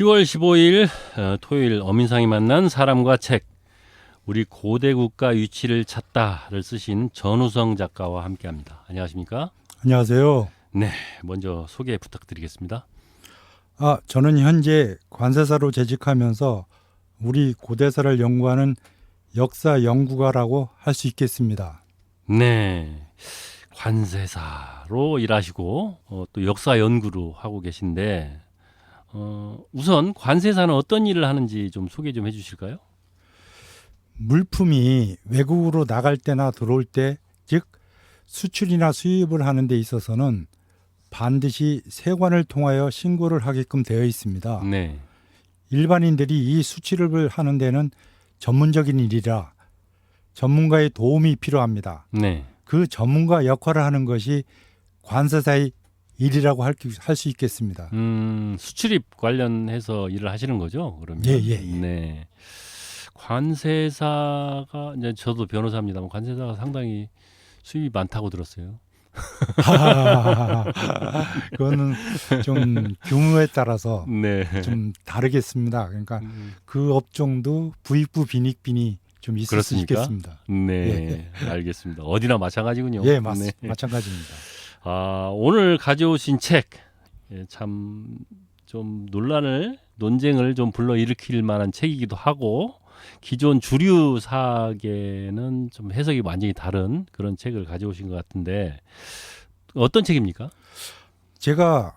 10월 15일 토요일 어민상이 만난 사람과 책, 우리 고대 국가 위치를 찾다를 쓰신 전우성 작가와 함께합니다. 안녕하십니까? 안녕하세요. 네, 먼저 소개 부탁드리겠습니다. 저는 현재 관세사로 재직하면서 우리 고대사를 연구하는 역사 연구가라고 할 수 있겠습니다. 네, 관세사로 일하시고 또 역사 연구로 하고 계신데 우선 관세사는 어떤 일을 하는지 좀 소개 좀 해주실까요? 물품이 외국으로 나갈 때나 들어올 때, 즉 수출이나 수입을 하는 데 있어서는 반드시 세관을 통하여 신고를 하게끔 되어 있습니다. 네, 일반인들이 이 수출을 하는 데는 전문적인 일이라 전문가의 도움이 필요합니다. 네. 그 전문가 역할을 하는 것이 관세사의 일이라고 할 수 있겠습니다. 수출입 관련해서 일을 하시는 거죠? 그러면 예. 네. 관세사가 이제 저도 변호사입니다만 관세사가 상당히 수입이 많다고 들었어요. 그거는 좀 규모에 따라서 네. 좀 다르겠습니다. 그러니까 음, 그 업종도 부익부 빈익빈이 좀 있을 그렇습니까? 수 있겠습니다. 네, 알겠습니다. 어디나 마찬가지군요. 예, 네. 마찬가지입니다. 오늘 가져오신 책, 참 좀 논쟁을 좀 불러일으킬 만한 책이기도 하고 기존 주류 사학에는 좀 해석이 완전히 다른 그런 책을 가져오신 것 같은데 어떤 책입니까? 제가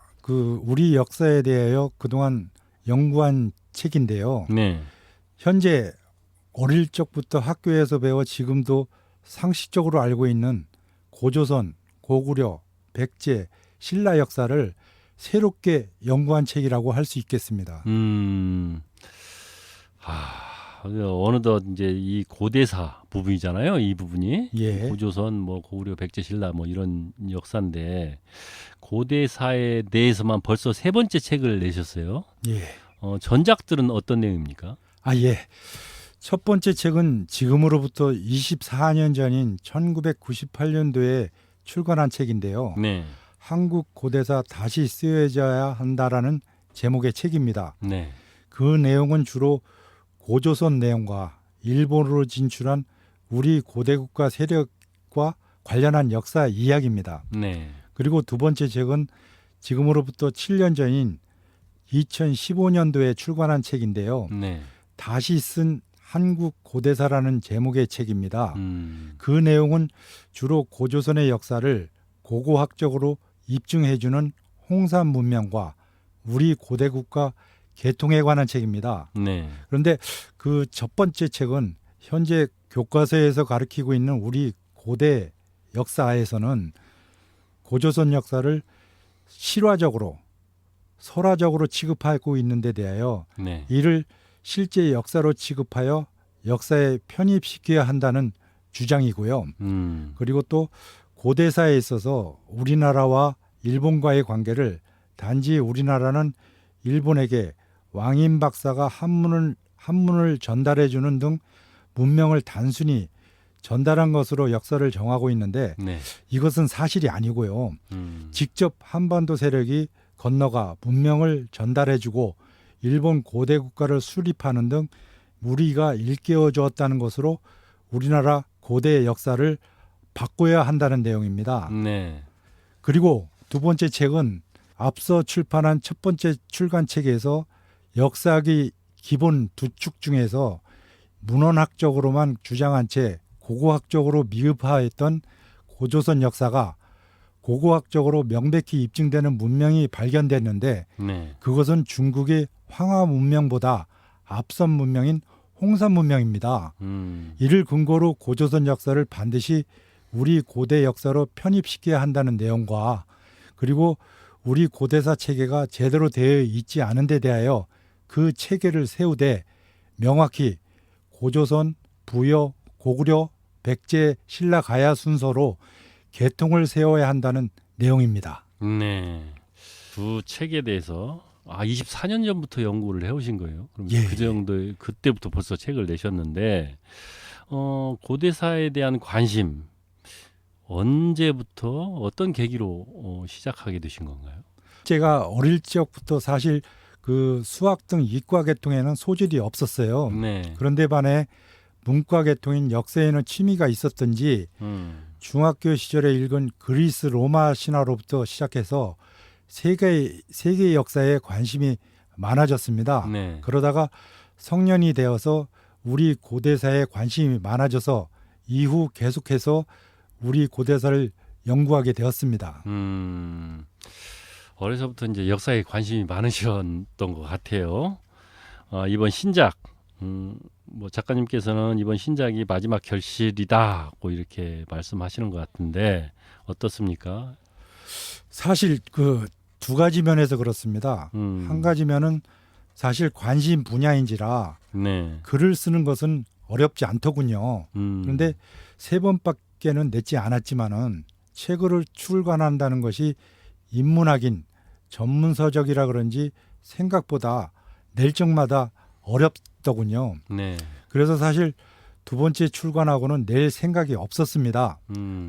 우리 역사에 대하여 그동안 연구한 책인데요. 네, 현재 어릴 적부터 학교에서 배워 지금도 상식적으로 알고 있는 고조선, 고구려, 백제, 신라 역사를 새롭게 연구한 책이라고 할 수 있겠습니다. 어느덧 이제 이 고대사 부분이잖아요. 이 부분이 예. 고조선, 뭐 고구려, 백제, 신라 뭐 이런 역사인데 고대사에 대해서만 벌써 세 번째 책을 내셨어요. 예. 전작들은 어떤 내용입니까? 예. 첫 번째 책은 지금으로부터 24년 전인 1998년도에 출간한 책인데요. 네, 한국 고대사 다시 쓰여져야 한다라는 제목의 책입니다. 네, 그 내용은 주로 고조선 내용과 일본으로 진출한 우리 고대국가 세력과 관련한 역사 이야기입니다. 네, 그리고 두 번째 책은 지금으로부터 7년 전인 2015년도에 출간한 책인데요. 네. 다시 쓴 한국 고대사라는 제목의 책입니다. 음, 그 내용은 주로 고조선의 역사를 고고학적으로 입증해주는 홍산 문명과 우리 고대국가 개통에 관한 책입니다. 네, 그런데 그 첫 번째 책은 현재 교과서에서 가르치고 있는 우리 고대 역사에서는 고조선 역사를 실화적으로 설화적으로 취급하고 있는 데 대하여 네, 이를 실제 역사로 취급하여 역사에 편입시켜야 한다는 주장이고요. 그리고 또 고대사에 있어서 우리나라와 일본과의 관계를 단지 우리나라는 일본에게 왕인 박사가 한문을 전달해 주는 등 문명을 단순히 전달한 것으로 역사를 정하고 있는데 네, 이것은 사실이 아니고요. 직접 한반도 세력이 건너가 문명을 전달해 주고 일본 고대 국가를 수립하는 등 우리가 일깨워 주었다는 것으로 우리나라 고대의 역사를 바꿔야 한다는 내용입니다. 네, 그리고 두 번째 책은 앞서 출판한 첫 번째 출간책에서 역사학의 기본 두 축 중에서 문헌학적으로만 주장한 채 고고학적으로 미흡하였던 고조선 역사가 고고학적으로 명백히 입증되는 문명이 발견됐는데 네, 그것은 중국의 황하 문명보다 앞선 문명인 홍산 문명입니다. 이를 근거로 고조선 역사를 반드시 우리 고대 역사로 편입시켜야 한다는 내용과 그리고 우리 고대사 체계가 제대로 되어 있지 않은 데 대하여 그 체계를 세우되 명확히 고조선, 부여, 고구려, 백제, 신라, 가야 순서로 계통을 세워야 한다는 내용입니다. 네. 두 책에 대해서 24년 전부터 연구를 해오신 거예요. 그럼 예. 그 정도 그때부터 벌써 책을 내셨는데 고대사에 대한 관심 언제부터 어떤 계기로 시작하게 되신 건가요? 제가 어릴 적부터 사실 그 수학 등 이과 계통에는 소질이 없었어요. 네. 그런데 반해 문과 계통인 역사에는 취미가 있었던지 중학교 시절에 읽은 그리스 로마 신화로부터 시작해서 세계 역사에 관심이 많아졌습니다. 네. 그러다가 성년이 되어서 우리 고대사에 관심이 많아져서 이후 계속해서 우리 고대사를 연구하게 되었습니다. 어려서부터 이제 역사에 관심이 많으셨던 것 같아요. 이번 신작, 뭐 작가님께서는 이번 신작이 마지막 결실이다고 이렇게 말씀하시는 것 같은데 어떻습니까? 사실 그 두 가지 면에서 그렇습니다. 한 가지 면은 사실 관심 분야인지라 네. 글을 쓰는 것은 어렵지 않더군요. 그런데 세 번밖에는 냈지 않았지만은 책을 출간한다는 것이 인문학인 전문 서적이라 그런지 생각보다 낼 적마다 어렵더군요. 네. 그래서 사실 두 번째 출간하고는 낼 생각이 없었습니다.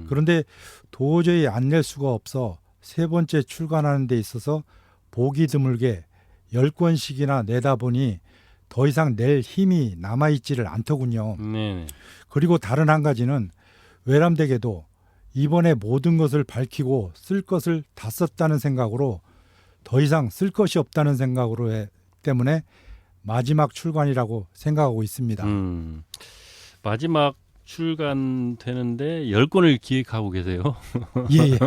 그런데 도저히 안 낼 수가 없어 세 번째 출간하는 데 있어서 보기 드물게 10권씩이나 내다 보니 더 이상 낼 힘이 남아있지를 않더군요. 네. 그리고 다른 한 가지는 외람되게도 이번에 모든 것을 밝히고 쓸 것을 다 썼다는 생각으로 더 이상 쓸 것이 없다는 생각으로 때문에 마지막 출간이라고 생각하고 있습니다. 마지막 출간되는데 10권을 기획하고 계세요. 예.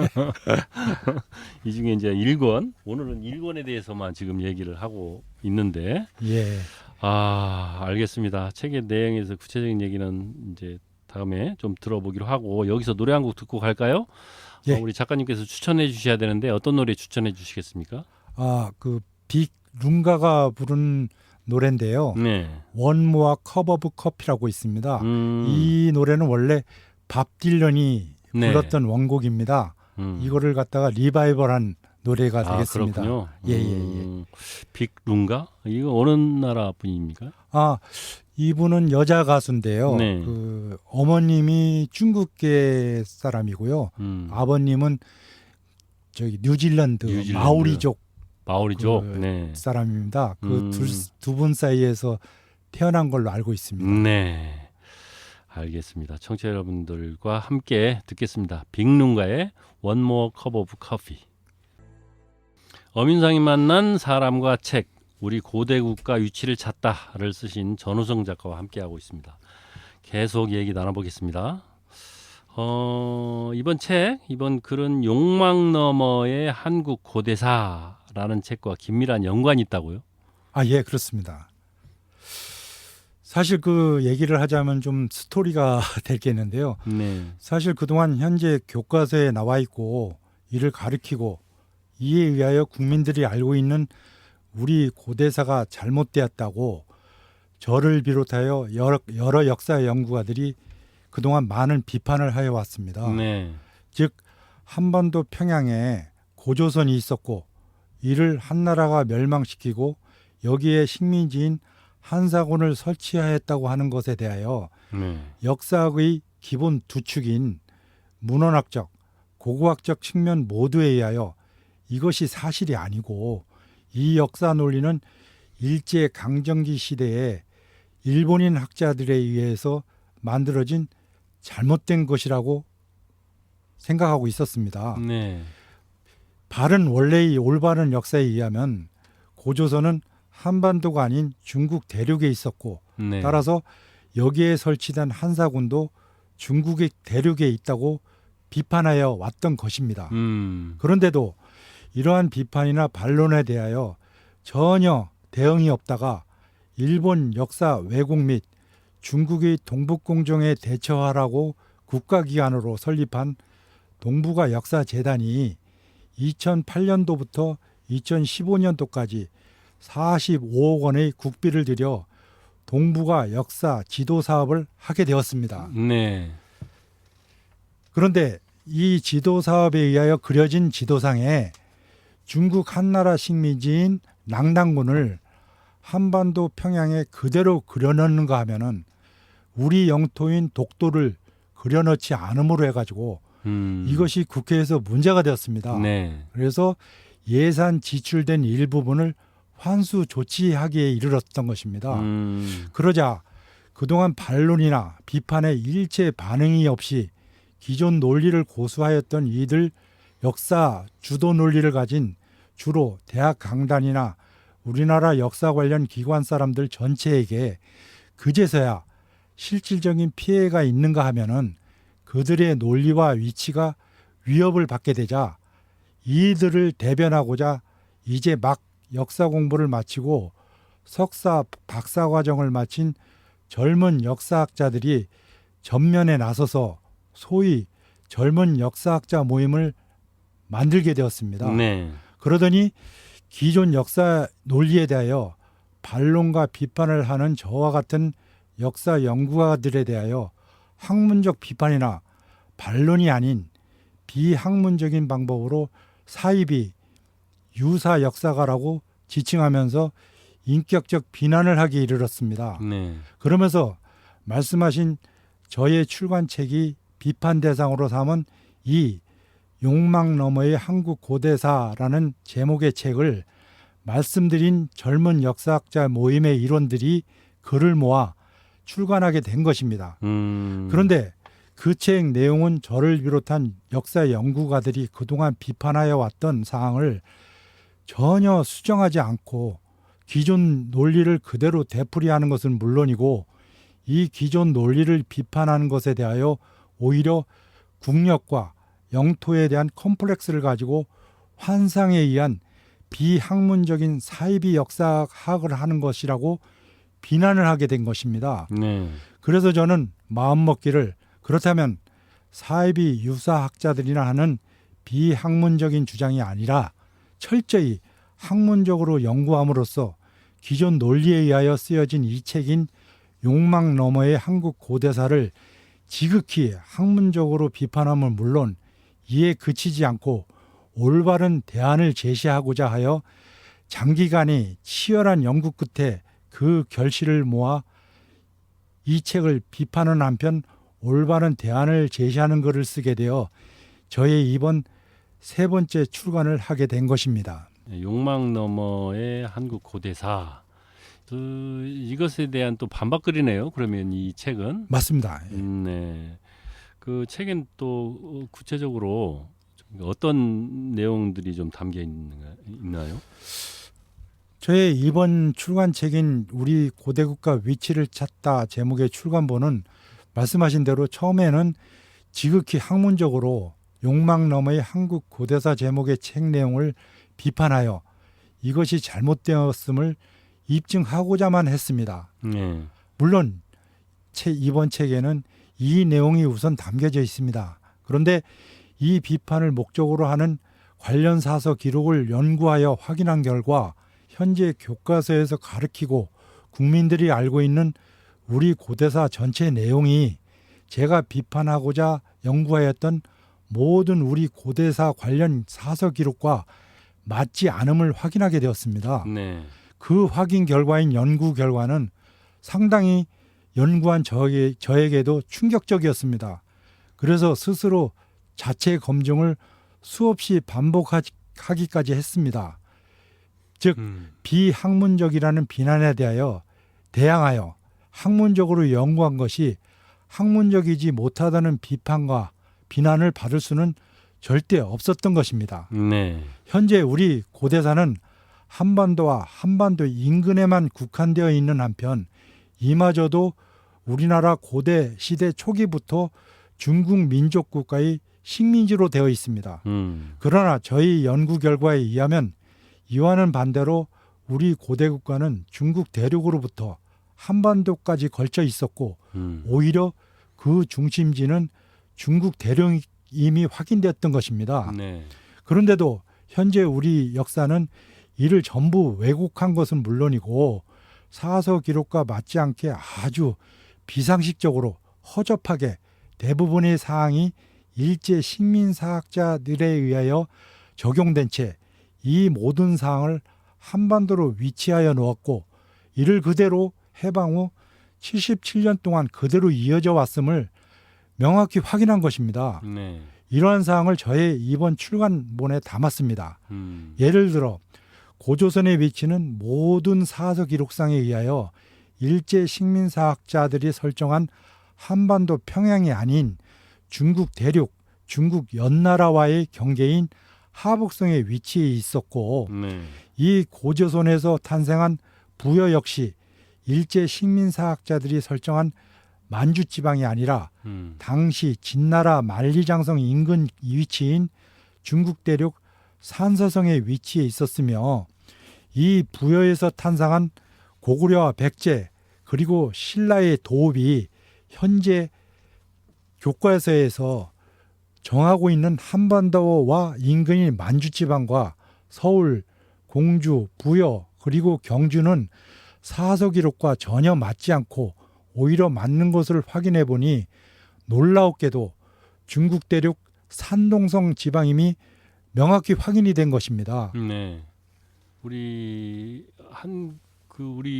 이 중에 이제 1권, 오늘은 1권에 대해서만 지금 얘기를 하고 있는데, 예. 알겠습니다. 책의 내용에서 구체적인 얘기는 이제 다음에 좀 들어보기로 하고 여기서 노래 한 곡 듣고 갈까요? 예. 우리 작가님께서 추천해 주셔야 되는데 어떤 노래 추천해 주시겠습니까? 그 빅 룽가가 부른 노래인데요. 네. 원모아 컵 오브 커피라고 있습니다. 음. 이 노래는 원래 밥 딜런이 네. 불렀던 원곡입니다. 이거를 갖다가 리바이벌한 노래가 되겠습니다. 그렇군요. 예. 빅룽가? 이거 어느 나라 분입니까? 이분은 여자 가수인데요. 네. 그 어머님이 중국계 사람이고요. 아버님은 저기 뉴질랜드 마오리족 마오리족. 네. 사람입니다. 그 두 분 사이에서 태어난 걸로 알고 있습니다. 네. 알겠습니다. 청취자 여러분들과 함께 듣겠습니다. 빅룽가의 One More Cup of Coffee. 엄윤상이 만난 사람과 책, 우리 고대 국가 위치를 찾다를 쓰신 전우성 작가와 함께하고 있습니다. 계속 얘기 나눠보겠습니다. 이번 글은 욕망 너머의 한국 고대사라는 책과 긴밀한 연관이 있다고요? 예, 그렇습니다. 사실 그 얘기를 하자면 좀 스토리가 되겠는데요. 네. 사실 그동안 현재 교과서에 나와 있고 이를 가리키고 이에 의하여 국민들이 알고 있는 우리 고대사가 잘못되었다고 저를 비롯하여 여러 역사 연구가들이 그동안 많은 비판을 하여 왔습니다. 네. 즉 한반도 평양에 고조선이 있었고 이를 한나라가 멸망시키고 여기에 식민지인 한사곤을 설치하였다고 하는 것에 대하여 역사학의 기본 두 축인 문헌학적, 고고학적 측면 모두에 의하여 이것이 사실이 아니고 이 역사 논리는 일제 강점기 시대에 일본인 학자들에 의해서 만들어진 잘못된 것이라고 생각하고 있었습니다. 네. 바른 원래의 올바른 역사에 의하면 고조선은 한반도가 아닌 중국 대륙에 있었고 네. 따라서 여기에 설치된 한사군도 중국의 대륙에 있다고 비판하여 왔던 것입니다. 그런데도 이러한 비판이나 반론에 대하여 전혀 대응이 없다가 일본 역사 왜곡 및 중국의 동북공정에 대처하라고 국가기관으로 설립한 동북아 역사재단이 2008년도부터 2015년도까지 45억 원의 국비를 들여 동북아 역사 지도 사업을 하게 되었습니다. 네. 그런데 이 지도 사업에 의하여 그려진 지도상에 중국 한나라 식민지인 랑당군을 한반도 평양에 그대로 그려넣는가 하면은 우리 영토인 독도를 그려넣지 않음으로 해가지고 이것이 국회에서 문제가 되었습니다. 네. 그래서 예산 지출된 일부분을 환수 조치하기에 이르렀던 것입니다. 그러자 그동안 반론이나 비판에 일체 반응이 없이 기존 논리를 고수하였던 이들 역사 주도 논리를 가진 주로 대학 강단이나 우리나라 역사 관련 기관 사람들 전체에게 그제서야 실질적인 피해가 있는가 하면은 그들의 논리와 위치가 위협을 받게 되자 이들을 대변하고자 이제 막 역사 공부를 마치고 석사, 박사 과정을 마친 젊은 역사학자들이 전면에 나서서 소위 젊은 역사학자 모임을 만들게 되었습니다. 네. 그러더니 기존 역사 논리에 대하여 반론과 비판을 하는 저와 같은 역사 연구가들에 대하여 학문적 비판이나 반론이 아닌 비학문적인 방법으로 사이비 유사 역사가라고 지칭하면서 인격적 비난을 하기 이르렀습니다. 네. 그러면서 말씀하신 저의 출간책이 비판 대상으로 삼은 이 욕망 너머의 한국 고대사라는 제목의 책을 말씀드린 젊은 역사학자 모임의 일원들이 글을 모아 출간하게 된 것입니다. 그런데 그 책 내용은 저를 비롯한 역사 연구가들이 그동안 비판하여 왔던 사항을 전혀 수정하지 않고 기존 논리를 그대로 되풀이하는 것은 물론이고 이 기존 논리를 비판하는 것에 대하여 오히려 국력과 영토에 대한 컴플렉스를 가지고 환상에 의한 비학문적인 사이비 역사학을 하는 것이라고 비난을 하게 된 것입니다. 네. 그래서 저는 마음먹기를 그렇다면 사이비 유사학자들이나 하는 비학문적인 주장이 아니라 철저히 학문적으로 연구함으로써 기존 논리에 의하여 쓰여진 이 책인 욕망 너머의 한국 고대사를 지극히 학문적으로 비판함은 물론 이에 그치지 않고 올바른 대안을 제시하고자 하여 장기간의 치열한 연구 끝에 그 결실을 모아 이 책을 비판하는 한편 올바른 대안을 제시하는 글을 쓰게 되어 저의 이번 세 번째 출간을 하게 된 것입니다. 욕망 너머의 한국 고대사. 이것에 대한 또 반박글이네요. 그러면 이 책은 맞습니다. 네. 그 책엔 또 구체적으로 어떤 내용들이 좀 담겨 있나요? 저의 이번 출간책인 우리 고대국가 위치를 찾다 제목의 출간본은 말씀하신 대로 처음에는 지극히 학문적으로 욕망 너머의 한국 고대사 제목의 책 내용을 비판하여 이것이 잘못되었음을 입증하고자만 했습니다. 네. 물론 이번 책에는 이 내용이 우선 담겨져 있습니다. 그런데 이 비판을 목적으로 하는 관련 사서 기록을 연구하여 확인한 결과 현재 교과서에서 가르치고 국민들이 알고 있는 우리 고대사 전체 내용이 제가 비판하고자 연구하였던 모든 우리 고대사 관련 사서 기록과 맞지 않음을 확인하게 되었습니다. 네. 그 확인 결과인 연구 결과는 상당히 연구한 저에게도 충격적이었습니다. 그래서 스스로 자체 검증을 수없이 반복하기까지 했습니다. 즉 비학문적이라는 비난에 대항하여 학문적으로 연구한 것이 학문적이지 못하다는 비판과 비난을 받을 수는 절대 없었던 것입니다. 네. 현재 우리 고대사는 한반도와 한반도 인근에만 국한되어 있는 한편 이마저도 우리나라 고대 시대 초기부터 중국 민족 국가의 식민지로 되어 있습니다. 그러나 저희 연구 결과에 의하면 이와는 반대로 우리 고대 국가는 중국 대륙으로부터 한반도까지 걸쳐 있었고 오히려 그 중심지는 중국 대륙이 이미 확인되었던 것입니다. 네. 그런데도 현재 우리 역사는 이를 전부 왜곡한 것은 물론이고 사서 기록과 맞지 않게 아주 비상식적으로 허접하게 대부분의 사항이 일제 식민사학자들에 의하여 적용된 채 이 모든 사항을 한반도로 위치하여 놓았고 이를 그대로 해방 후 77년 동안 그대로 이어져 왔음을 명확히 확인한 것입니다. 네. 이러한 사항을 저의 이번 출간본에 담았습니다. 예를 들어 고조선의 위치는 모든 사서 기록상에 의하여 일제 식민사학자들이 설정한 한반도 평양이 아닌 중국 대륙, 중국 연나라와의 경계인 하북성에 위치해 있었고 네. 이 고조선에서 탄생한 부여 역시 일제 식민사학자들이 설정한 만주 지방이 아니라 당시 진나라 만리장성 인근 위치인 중국 대륙 산서성에 위치해 있었으며 이 부여에서 탄생한 고구려와 백제 그리고 신라의 도읍이 현재 교과서에서 정하고 있는 한반도와 인근인 만주지방과 서울, 공주, 부여 그리고 경주는 사서 기록과 전혀 맞지 않고 오히려 맞는 것을 확인해 보니 놀라웠게도 중국 대륙 산동성 지방임이 명확히 확인이 된 것입니다. 네. 우리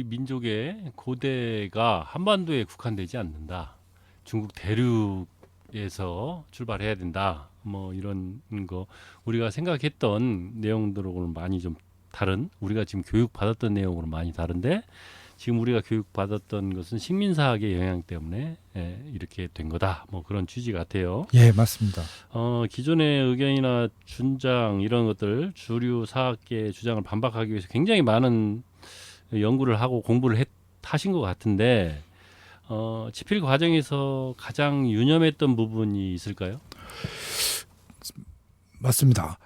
민족의 고대가 한반도에 국한되지 않는다. 중국 대륙에서 출발해야 된다. 뭐 이런 거 우리가 생각했던 내용들하고는 많이 좀 다른, 우리가 지금 교육받았던 내용으로 많이 다른데 지금 우리가 교육받았던 것은 식민사학의 영향 때문에 이렇게 된 거다. 뭐 그런 취지 같아요. 예, 맞습니다. 기존의 의견이나 준장 이런 것들 주류 사학계의 주장을 반박하기 위해서 굉장히 많은 연구를 하고 공부를 하신 것 같은데 집필 과정에서 가장 유념했던 부분이 있을까요? 맞습니다.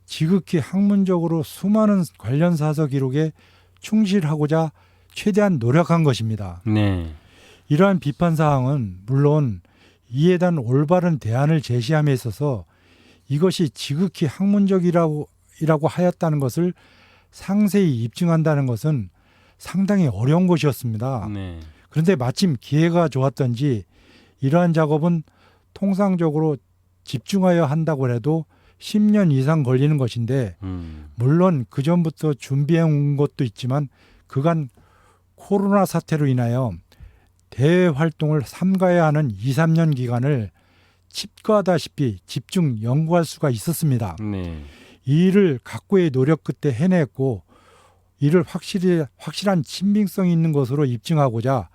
지극히 학문적으로 수많은 관련 사서 기록에 충실하고자 최대한 노력한 것입니다. 네. 이러한 비판 사항은 물론 이에 대한 올바른 대안을 제시함에 있어서 이것이 지극히 학문적이라고 하였다는 것을 상세히 입증한다는 것은 상당히 어려운 것이었습니다. 네. 그런데 마침 기회가 좋았던지 이러한 작업은 통상적으로 집중하여 한다고 해도 10년 이상 걸리는 것인데 물론 그 전부터 준비해 온 것도 있지만 그간 코로나 사태로 인하여 대외 활동을 삼가야 하는 2, 3년 기간을 칩과다시피 집중 연구할 수가 있었습니다. 네. 이 일을 각고의 노력 끝에 해냈고 이를 확실한 친빙성이 있는 것으로 입증하고자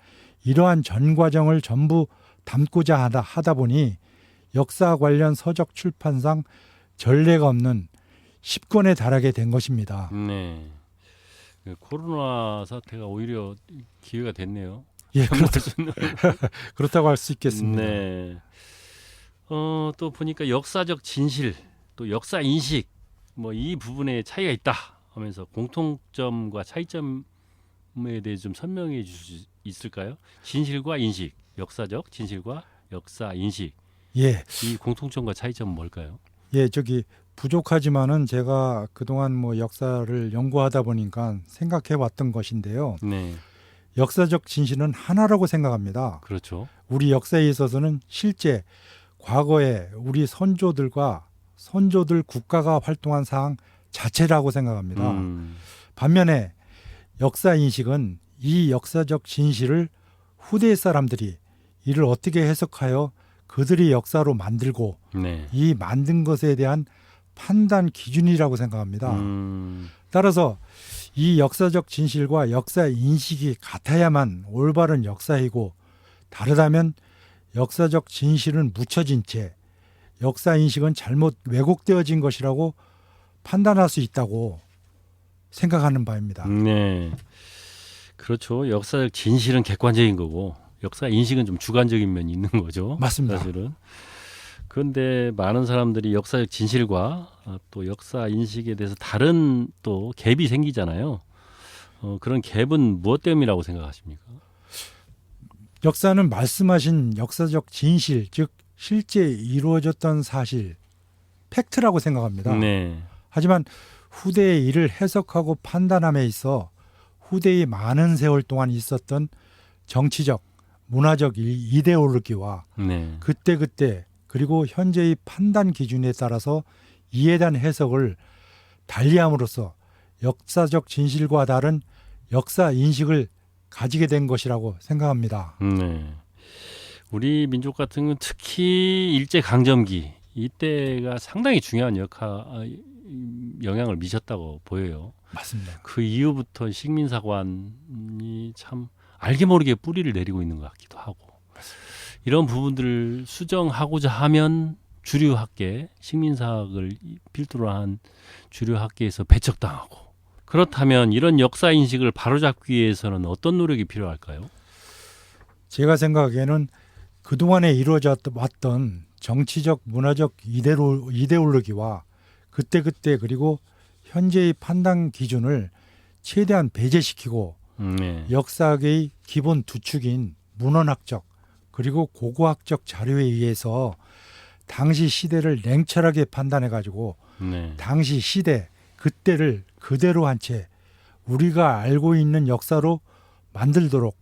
이러한 전 과정을 전부 담고자 하다 보니 역사 관련 서적 출판상 전례가 없는 10권에 달하게 된 것입니다. 네. 코로나 사태가 오히려 기회가 됐네요. 예, 그렇다고 할 수 있겠습니다. 네. 또 보니까 역사적 진실, 또 역사 인식, 뭐 이 부분에 차이가 있다 하면서 공통점과 차이점에 대해 좀 설명해 주실 수 있을까요? 진실과 인식, 역사적 진실과 역사 인식. 예. 이 공통점과 차이점은 뭘까요? 예, 부족하지만은 제가 그동안 뭐 역사를 연구하다 보니까 생각해 왔던 것인데요. 네. 역사적 진실은 하나라고 생각합니다. 그렇죠. 우리 역사에 있어서는 실제 과거에 우리 선조들 국가가 활동한 사항 자체라고 생각합니다. 반면에 역사 인식은 이 역사적 진실을 후대 사람들이 이를 어떻게 해석하여 그들이 역사로 만들고 네. 이 만든 것에 대한 판단 기준이라고 생각합니다. 따라서 이 역사적 진실과 역사 인식이 같아야만 올바른 역사이고 다르다면 역사적 진실은 묻혀진 채 역사 인식은 잘못 왜곡되어진 것이라고 판단할 수 있다고 생각하는 바입니다. 네. 그렇죠. 역사적 진실은 객관적인 거고 역사 인식은 좀 주관적인 면이 있는 거죠. 맞습니다. 사실은. 그런데 많은 사람들이 역사적 진실과 또 역사 인식에 대해서 다른 또 갭이 생기잖아요. 그런 갭은 무엇 때문이라고 생각하십니까? 역사는 말씀하신 역사적 진실, 즉 실제 이루어졌던 사실, 팩트라고 생각합니다. 네. 하지만 후대의 일을 해석하고 판단함에 있어 후대의 많은 세월 동안 있었던 정치적, 문화적 이데올로기와 네. 그때 그리고 현재의 판단 기준에 따라서 이에 대한 해석을 달리함으로써 역사적 진실과 다른 역사 인식을 가지게 된 것이라고 생각합니다. 네. 우리 민족 같은 경우는 특히 일제 강점기 이때가 상당히 중요한 영향을 미쳤다고 보여요. 맞습니다. 그 이후부터 식민사관이 참 알게 모르게 뿌리를 내리고 있는 것 같기도 하고 이런 부분들을 수정하고자 하면 주류학계, 식민사학을 필두로 한 주류학계에서 배척당하고 그렇다면 이런 역사인식을 바로잡기 위해서는 어떤 노력이 필요할까요? 제가 생각하기에는 그동안에 이루어져 왔던 정치적, 문화적 이데올로기와 그때그때 그리고 현재의 판단 기준을 최대한 배제시키고 네. 역사학의 기본 두 축인 문헌학적 그리고 고고학적 자료에 의해서 당시 시대를 냉철하게 판단해가지고 네. 당시 시대 그때를 그대로 한 채 우리가 알고 있는 역사로 만들도록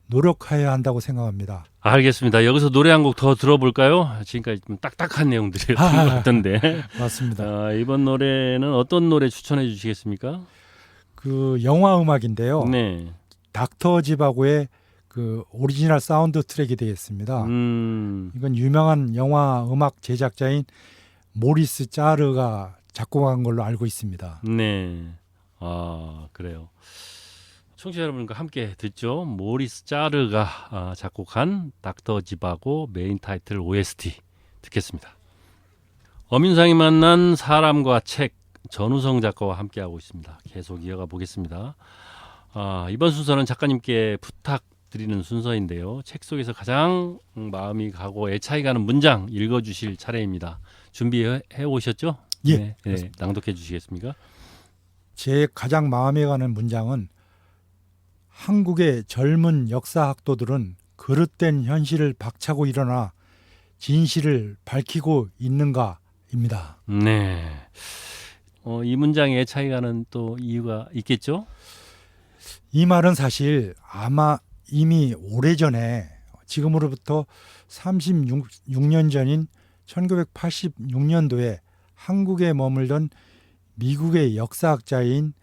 노력해야 한다고 생각합니다. 알겠습니다. 여기서 노래 한 곡 더 들어볼까요? 지금까지 좀 딱딱한 내용들이었던 것 같던데. 맞습니다. 이번 노래는 어떤 노래 추천해 주시겠습니까? 그 영화 음악인데요. 네. 닥터 지바고의 그 오리지널 사운드 트랙이 되겠습니다. 이건 유명한 영화 음악 제작자인 모리스 짜르가 작곡한 걸로 알고 있습니다. 네. 그래요. 청취자 여러분과 함께 듣죠. 모리스 짜르가 작곡한 닥터 지바고 메인 타이틀 OST 듣겠습니다. 엄윤상이 만난 사람과 책 전우성 작가와 함께하고 있습니다. 계속 이어가 보겠습니다. 이번 순서는 작가님께 부탁드리는 순서인데요. 책 속에서 가장 마음이 가고 애착이 가는 문장 읽어주실 차례입니다. 준비해 오셨죠? 예. 네, 낭독해 주시겠습니까? 제 가장 마음에 가는 문장은 한국의 젊은 역사학도들은 그릇된 현실을 박차고 일어나 진실을 밝히고 있는가입니다. 네. 이 문장에 애착이 가는 또 이유가 있겠죠? 이 말은 사실 아마 이미 오래전에 지금으로부터 36년 전인 1986년도에 한국에 머물던 미국의 역사학자인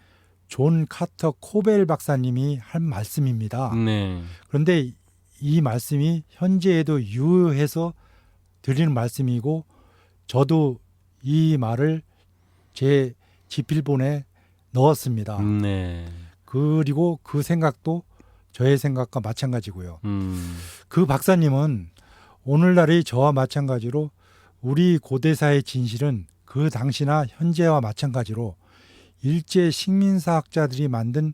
존 카터 코벨 박사님이 한 말씀입니다. 네. 그런데 이 말씀이 현재에도 유효해서 드리는 말씀이고 저도 이 말을 제 지필본에 넣었습니다. 네. 그리고 그 생각도 저의 생각과 마찬가지고요. 그 박사님은 오늘날의 저와 마찬가지로 우리 고대사의 진실은 그 당시나 현재와 마찬가지로 일제 식민사학자들이 만든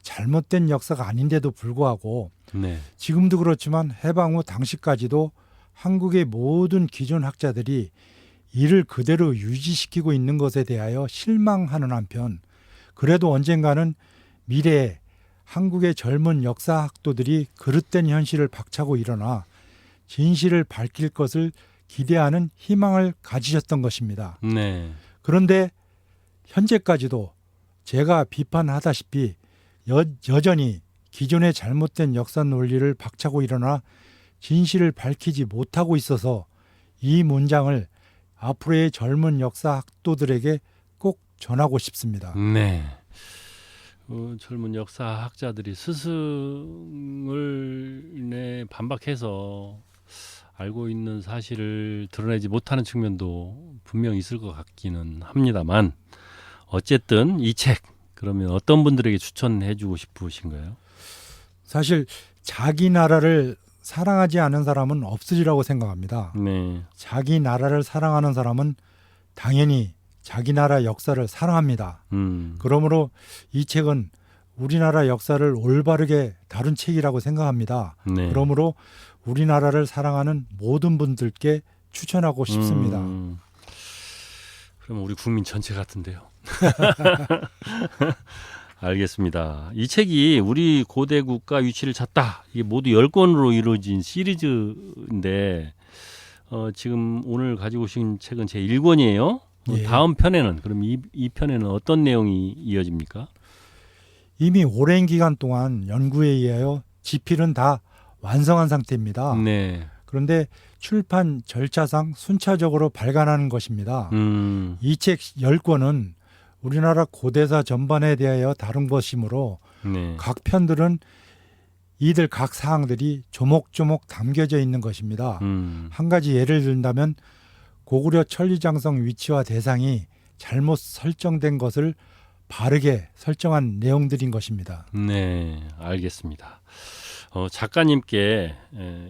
잘못된 역사가 아닌데도 불구하고 네. 지금도 그렇지만 해방 후 당시까지도 한국의 모든 기존 학자들이 이를 그대로 유지시키고 있는 것에 대하여 실망하는 한편 그래도 언젠가는 미래에 한국의 젊은 역사학도들이 그릇된 현실을 박차고 일어나 진실을 밝힐 것을 기대하는 희망을 가지셨던 것입니다. 네. 그런데 현재까지도 제가 비판하다시피 여전히 기존의 잘못된 역사 논리를 박차고 일어나 진실을 밝히지 못하고 있어서 이 문장을 앞으로의 젊은 역사학도들에게 꼭 전하고 싶습니다. 네. 젊은 역사학자들이 스승을 반박해서 알고 있는 사실을 드러내지 못하는 측면도 분명 있을 것 같기는 합니다만 어쨌든 이 책 그러면 어떤 분들에게 추천해주고 싶으신가요? 사실 자기 나라를 사랑하지 않은 사람은 없으리라고 생각합니다. 네. 자기 나라를 사랑하는 사람은 당연히 자기 나라 역사를 사랑합니다. 그러므로 이 책은 우리나라 역사를 올바르게 다룬 책이라고 생각합니다. 네. 그러므로 우리나라를 사랑하는 모든 분들께 추천하고 싶습니다. 그럼 우리 국민 전체 같은데요. 알겠습니다. 이 책이 우리 고대 국가 위치를 찾다. 이게 모두 10권으로 이루어진 시리즈인데 지금 오늘 가지고 오신 책은 제 1권이에요. 예. 다음 편에는 그럼 이 편에는 어떤 내용이 이어집니까? 이미 오랜 기간 동안 연구에 의하여 지필은 다 완성한 상태입니다. 네. 그런데 출판 절차상 순차적으로 발간하는 것입니다. 이 책 10권은 우리나라 고대사 전반에 대하여 다룬 것이므로 네. 각 편들은 이들 각 사항들이 조목조목 담겨져 있는 것입니다. 한 가지 예를 든다면 고구려 천리장성 위치와 대상이 잘못 설정된 것을 바르게 설정한 내용들인 것입니다. 네, 알겠습니다. 작가님께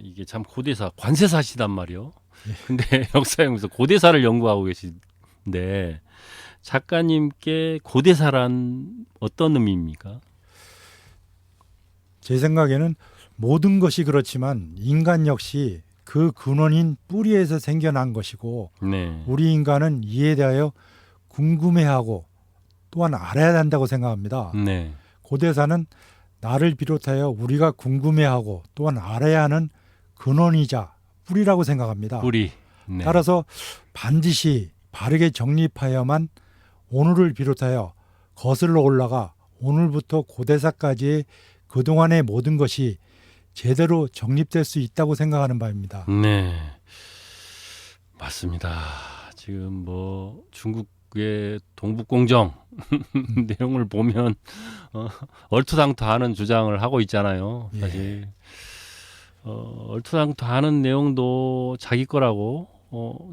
이게 참 고대사 관세사시단 말이요. 근데 역사연구소 고대사를 연구하고 계신데 작가님께 고대사란 어떤 의미입니까? 제 생각에는 모든 것이 그렇지만 인간 역시 그 근원인 뿌리에서 생겨난 것이고 네, 우리 인간은 이에 대하여 궁금해하고 또한 알아야 한다고 생각합니다. 네, 고대사는 나를 비롯하여 우리가 궁금해하고 또한 알아야 하는 근원이자 뿌리라고 생각합니다. 뿌리. 네. 따라서 반드시 바르게 정립하여만 오늘을 비롯하여 거슬러 올라가 오늘부터 고대사까지의 그동안의 모든 것이 제대로 정립될 수 있다고 생각하는 바입니다. 네, 맞습니다. 지금 뭐 중국의 동북공정 내용을 보면 얼토당토하는 주장을 하고 있잖아요. 사실 얼토당토하는 내용도 자기 거라고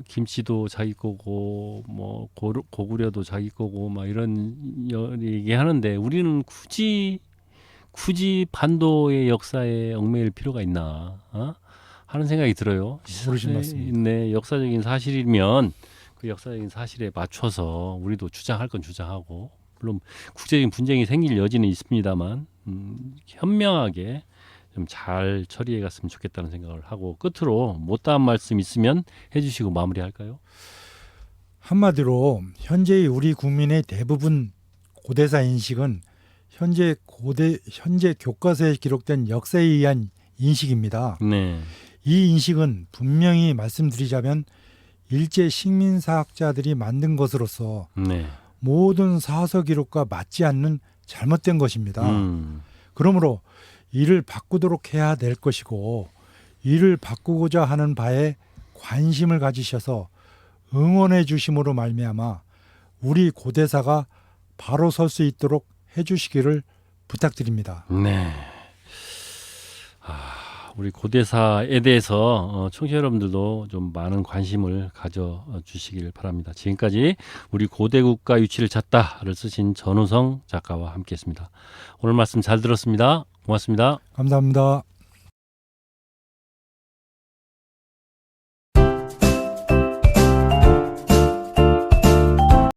김치도 자기 거고 뭐 고구려도 자기 거고 막 이런 얘기하는데 우리는 굳이 반도의 역사에 얽매일 필요가 있나 하는 생각이 들어요. 모르신 말씀입니다. 네, 역사적인 사실이면 그 역사적인 사실에 맞춰서 우리도 주장할 건 주장하고 물론 국제적인 분쟁이 생길 여지는 있습니다만 현명하게 좀 잘 처리해 갔으면 좋겠다는 생각을 하고 끝으로 못다한 말씀 있으면 해주시고 마무리할까요? 한마디로 현재의 우리 국민의 대부분 고대사 인식은 현재 교과서에 기록된 역사에 의한 인식입니다. 네, 이 인식은 분명히 말씀드리자면 일제 식민사학자들이 만든 것으로서 네, 모든 사서 기록과 맞지 않는 잘못된 것입니다. 그러므로 이를 바꾸도록 해야 될 것이고 이를 바꾸고자 하는 바에 관심을 가지셔서 응원해 주심으로 말미암아 우리 고대사가 바로 설 수 있도록 해주시기를 부탁드립니다. 네. 우리 고대사에 대해서 청취자 여러분들도 좀 많은 관심을 가져주시길 바랍니다. 지금까지 우리 고대국가 유치를 찾다를 쓰신 전우성 작가와 함께했습니다. 오늘 말씀 잘 들었습니다. 고맙습니다. 감사합니다.